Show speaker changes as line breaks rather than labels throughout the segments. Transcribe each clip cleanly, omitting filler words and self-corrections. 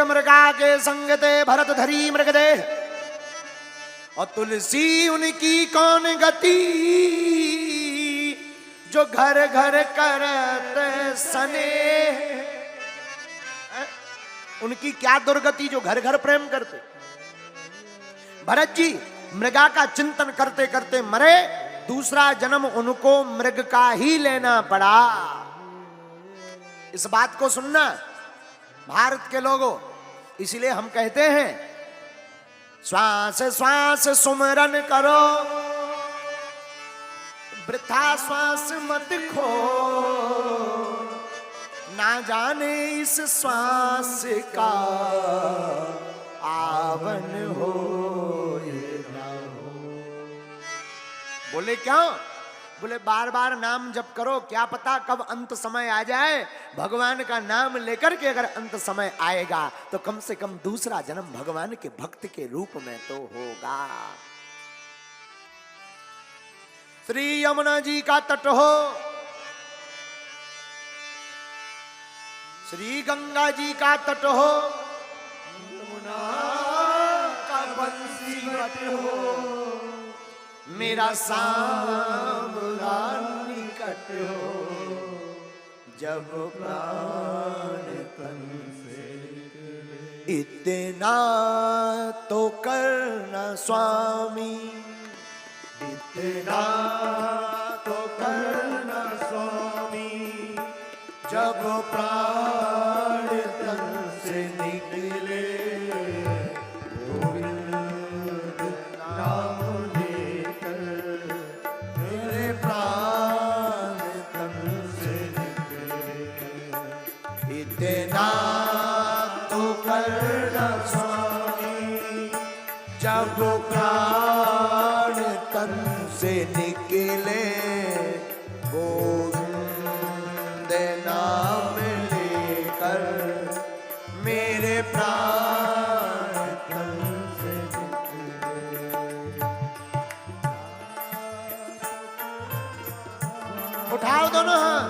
मृगा के संग ते भरत धरी मृगदेह, और तुलसी उनकी कौन गति, जो घर घर करत सने। उनकी क्या दुर्गति जो घर घर प्रेम करते। भरत जी मृगा का चिंतन करते करते मरे, दूसरा जन्म उनको मृग का ही लेना पड़ा। इस बात को सुनना भारत के लोगों, इसलिए हम कहते हैं श्वास श्वास सुमरन करो, वृथा श्वास मत खो, ना जाने इस श्वास का आवन हो ये ना हो। बोले क्यों? बोले बार बार नाम जप करो, क्या पता कब अंत समय आ जाए। भगवान का नाम लेकर के अगर अंत समय आएगा तो कम से कम दूसरा जन्म भगवान के भक्त के रूप में तो होगा। श्री यमुना जी का तट हो, श्री गंगा जी का तट हो, यमुना का बंसी बट हो, मेरा सांवला निकट हो, जब प्राण तन से इतना तो करना स्वामी, इतना तो करना स्वामी, जब प्राण तन से निकले गोविंद नाम लेकर, मेरे प्राण तन से निकले, इतना तो करना स्वामी, जब प्राण तन से निकले गोविंद नाम लेकर, मेरे प्राण तन से निकले। उठाओ दोनों हाथ।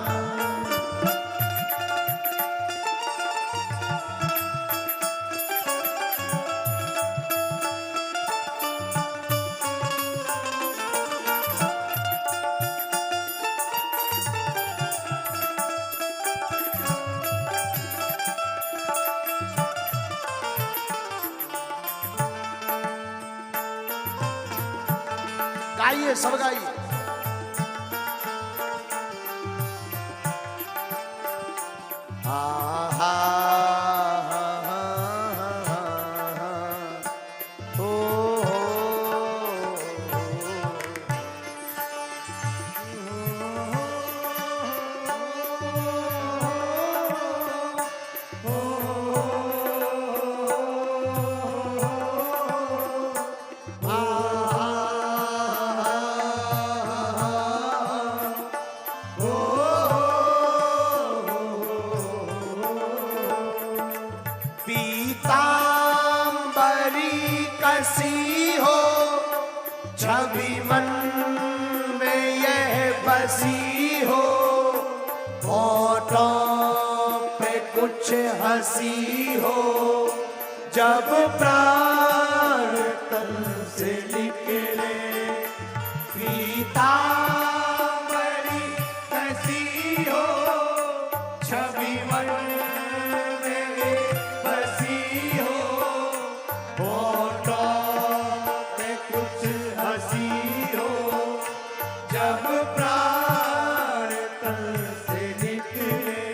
गाइए, सब गाइए। कसी हो छवि मन में यह बसी हो, होठों पे कुछ हंसी हो, जब प्राण तन से निकले, पीतांबरी कसी हो छवि मन में बसी हो, जब प्राण तन से निकले,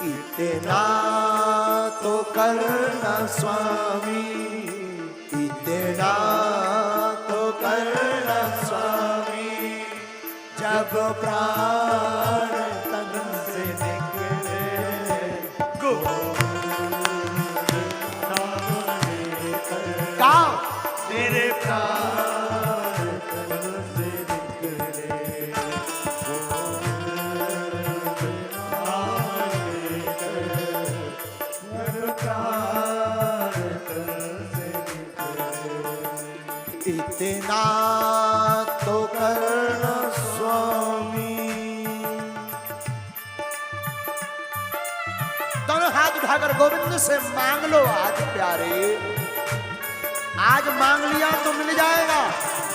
इतना तो करना स्वामी, इतना तो करना स्वामी, जब प्राण तन से निकले, गोविंद नाम लेकर, मेरे प्राण इतना तो करना स्वामी। दोनों हाथ उठा उठाकर गोविंद से मांग लो आज प्यारे, आज मांग लिया तो मिल जाएगा,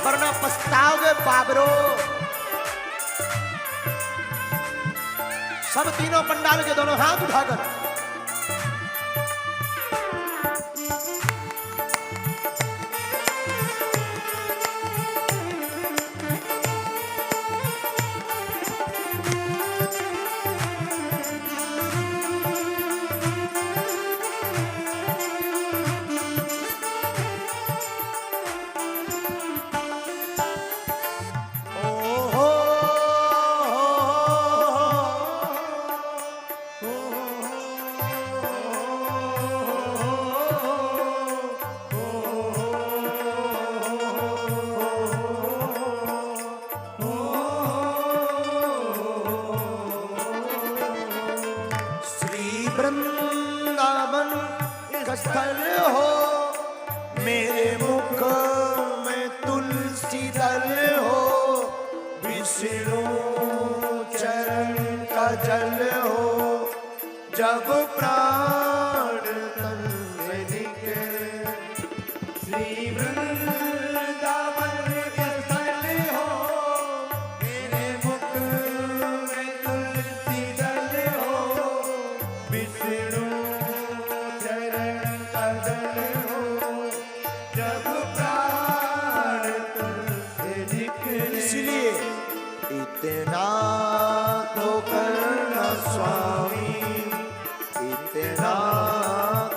वरना पछताओगे बाबरो। सब तीनों पंडाल के दोनों हाथ उठाकर वृंदावन स्थल हो, मेरे मुख में तुलसी दल हो, विष्णु चरण का जल हो, जब प्राण तन से निकले। श्री वृंदावन स्थल हो, मेरे मुख में तुलसी दल हो, विष्णु चरण का जल हो, जब प्राण तन से निकले। इसलिए इतना तो करना स्वामी, इतना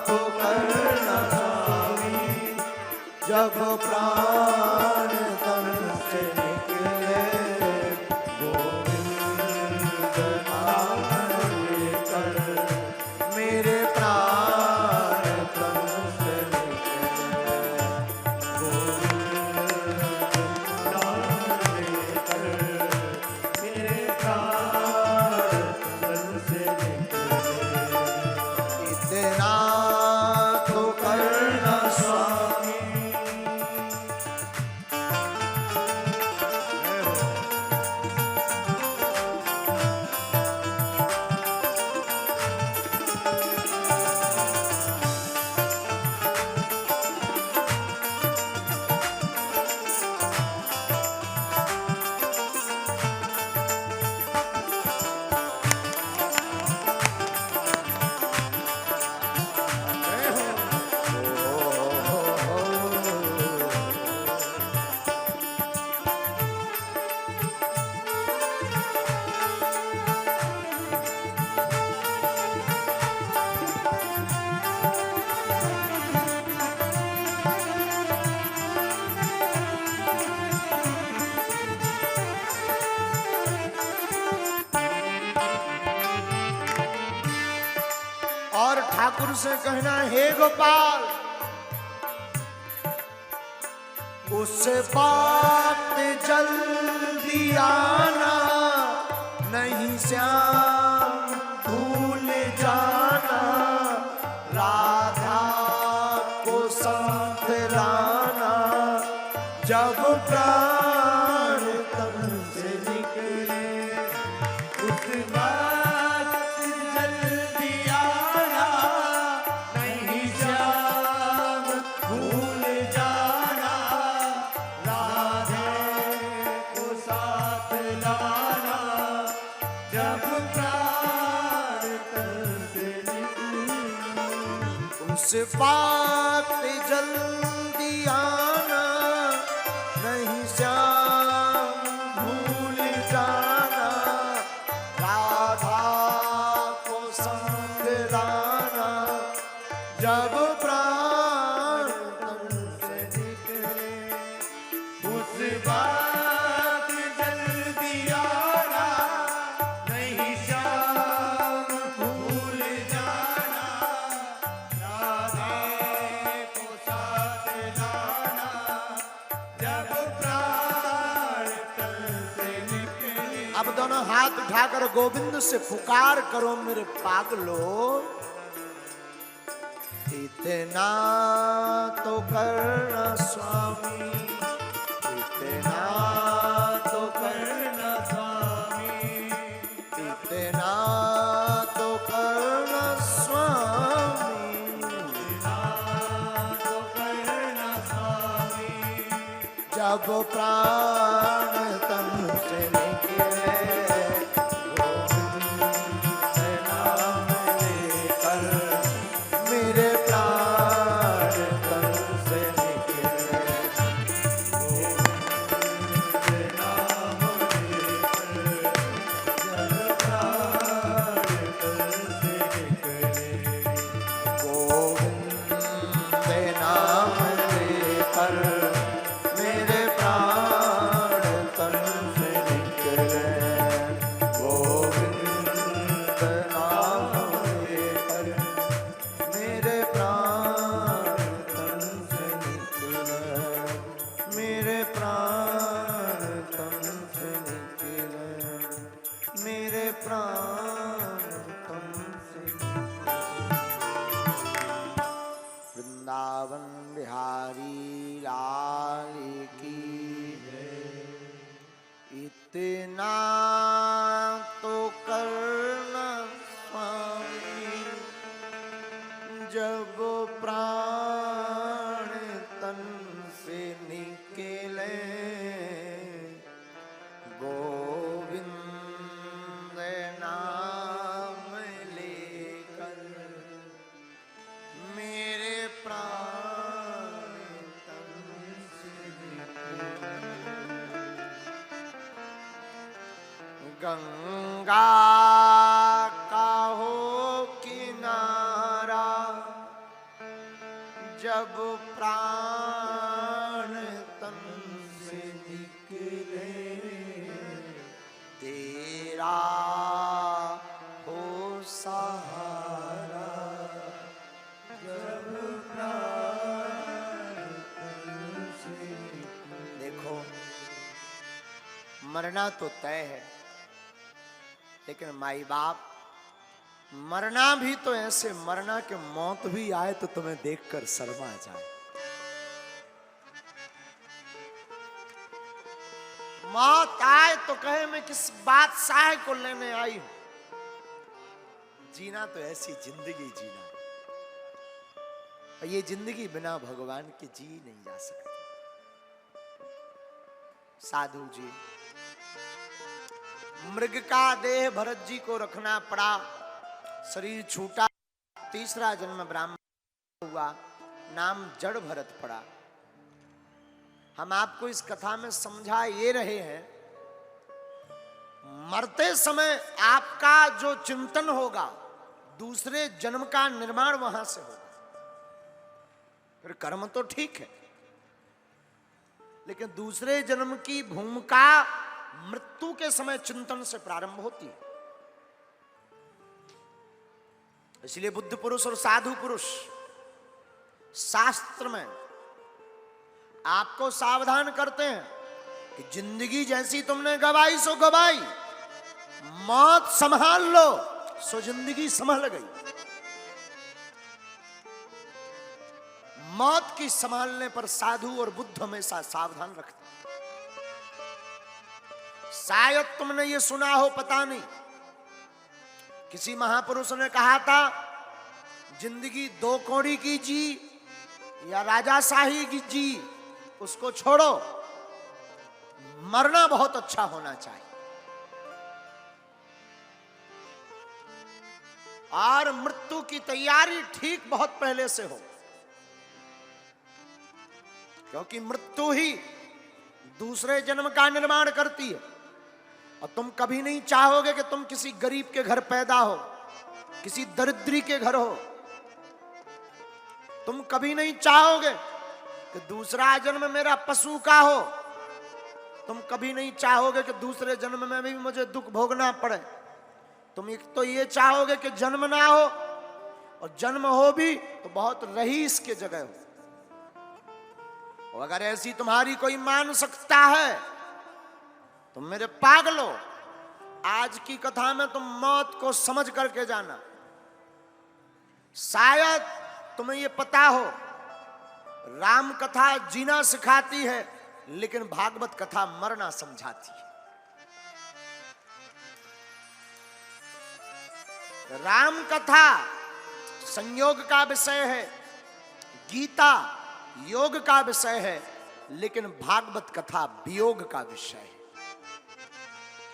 तो करना स्वामी, जब प्राण तन से निकले। गोविंद नाम लेकर मेरे प्राण तन से निकले। गोविंद नाम लेकर मेरे प्राण तन से निकले। इतना तो करना स्वामी। और ठाकुर से कहना, हे गोपाल, उससे बात जल्दी आना, नहीं श्याम भूल जाना, राधा को साथ लाना, जब प्राण तन से निकले। उस बात जल्दी आना, नहीं श्याम भूल जाना, राधे को साथ लाना, जब प्राण तन से निकले। उस बात जल्दी आना, नहीं श्याम भूल जाना, राधा को संग लाना, जब प्राण तन से निकले। उस बात जल्दी आना, नहीं श्याम भूल जाना, राधे को साथ लाना, जब प्राण तन से निकले। अब दोनों हाथ उठाकर गोविंद से पुकार करो, मेरे पागलो, इतना तो करना स्वामी, इतना तो करना स्वामी, इतना तो करना स्वामी। जब प्राण तन से निकले गोविंद नाम लेकर मेरे प्राण तन से निकले गोविंद नाम लेकर मेरे प्राण तन से निकले गोविंद नाम लेकर मेरे प्राण तन से निकले मेरे प्राण तन से निकले मेरे प्राण तन से वृंदावन बिहारी लाल की इतना तो करना स्वामी जब प्राण तन से निकले गोविंद नाम लेकर मेरे प्राण तन से निकले गंगा का हो किनारा जब प्राण तन से निकले तेरा हो सहारा जब प्राण तन से निकले। देखो मरना तो तय है लेकिन माई बाप मरना भी तो ऐसे मरना कि मौत भी आए तो तुम्हें देखकर शर्मा जाए। मौत आए तो कहे मैं किस बादशाह को लेने आई हूं। जीना तो ऐसी जिंदगी जीना और ये जिंदगी बिना भगवान के जी नहीं जा सकती। साधु जी मृग का देह भरत जी को रखना पड़ा, शरीर छूटा, तीसरा जन्म ब्राह्मण हुआ, नाम जड़ भरत पड़ा। हम आपको इस कथा में समझा ये रहे हैं मरते समय आपका जो चिंतन होगा दूसरे जन्म का निर्माण वहां से होगा। फिर कर्म तो ठीक है लेकिन दूसरे जन्म की भूमिका मृत्यु के समय चिंतन से प्रारंभ होती है। इसलिए बुद्ध पुरुष और साधु पुरुष शास्त्र में आपको सावधान करते हैं कि जिंदगी जैसी तुमने गवाई सो गवाई, मौत संभाल लो सो जिंदगी संभल गई। मौत की संभालने पर साधु और बुद्ध हमेशा सावधान रखते। शायद तुमने ये सुना हो, पता नहीं, किसी महापुरुष ने कहा था जिंदगी दो कौड़ी की जी या राजाशाही की जी, उसको छोड़ो, मरना बहुत अच्छा होना चाहिए। और मृत्यु की तैयारी ठीक बहुत पहले से हो, क्योंकि मृत्यु ही दूसरे जन्म का निर्माण करती है। और तुम कभी नहीं चाहोगे कि तुम किसी गरीब के घर पैदा हो, किसी दरिद्री के घर हो। तुम कभी नहीं चाहोगे कि दूसरा जन्म मेरा पशु का हो। तुम कभी नहीं चाहोगे कि दूसरे जन्म में भी मुझे दुख भोगना पड़े। तुम एक तो ये चाहोगे कि जन्म ना हो, और जन्म हो भी तो बहुत रईस के जगह हो। और अगर ऐसी तुम्हारी कोई मानसिकता है तो मेरे पागलो, आज की कथा में तुम मौत को समझ करके जाना। शायद तुम्हें ये पता हो राम कथा जीना सिखाती है, लेकिन भागवत कथा मरना समझाती है। राम कथा संयोग का विषय है, गीता योग का विषय है, लेकिन भागवत कथा वियोग का विषय है।